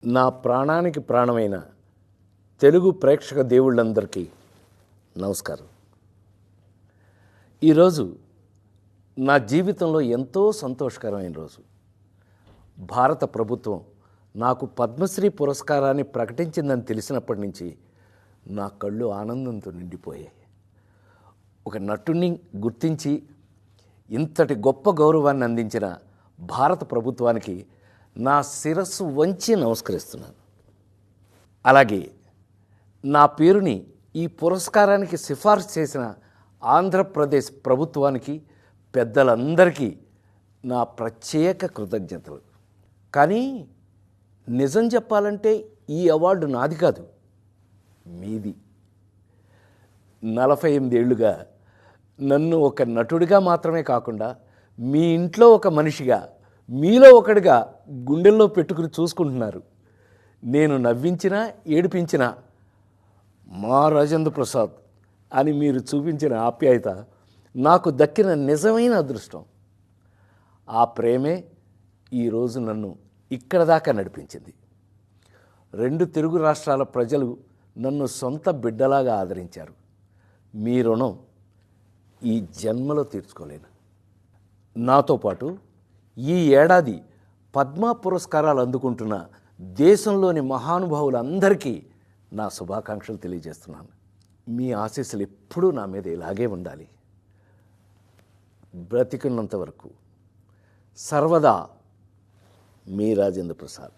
నా ప్రాణానికి ప్రాణమైన తెలుగు ప్రేక్షక దేవుళ్ళందరికీ నమస్కారం. ఈరోజు నా జీవితంలో ఎంతో సంతోషకరమైన రోజు. భారత ప్రభుత్వం నాకు పద్మశ్రీ పురస్కారాన్ని ప్రకటించిందని తెలిసినప్పటి నుంచి నా కళ్ళు ఆనందంతో నిండిపోయాయి. ఒక నటుడిని గుర్తించి ఇంతటి గొప్ప గౌరవాన్ని అందించిన భారత ప్రభుత్వానికి నా శిరస్సు వంచి నమస్కరిస్తున్నాను. అలాగే నా పేరుని ఈ పురస్కారానికి సిఫార్సు చేసిన ఆంధ్రప్రదేశ్ ప్రభుత్వానికి, పెద్దలందరికీ నా ప్రత్యేక కృతజ్ఞతలు. కానీ నిజం చెప్పాలంటే ఈ అవార్డు నాది కాదు, మీది. 48 ఏళ్లుగా నన్ను ఒక నటుడిగా మాత్రమే కాకుండా మీ ఇంట్లో ఒక మనిషిగా, మీలో ఒకడిగా గుండెల్లో పెట్టుకుని చూసుకుంటున్నారు. నేను నవ్వించినా ఏడిపించినా మా రాజేంద్ర ప్రసాద్ అని మీరు చూపించిన ఆప్యాయత నాకు దక్కిన నిజమైన అదృష్టం. ఆ ప్రేమే ఈరోజు నన్ను ఇక్కడ దాకా నడిపించింది. 2 తెలుగు రాష్ట్రాల ప్రజలు నన్ను సొంత బిడ్డలాగా ఆదరించారు. మీ రుణం ఈ జన్మలో తీర్చుకోలేను. నాతో పాటు ఈ ఏడాది పద్మ పురస్కారాలు అందుకుంటున్న దేశంలోని మహానుభావులందరికీ నా శుభాకాంక్షలు తెలియజేస్తున్నాను. మీ ఆశీస్సులు ఎప్పుడూ నా మీద ఇలాగే ఉండాలి. బ్రతికున్నంత వరకు సర్వదా మీ రాజేంద్ర ప్రసాద్.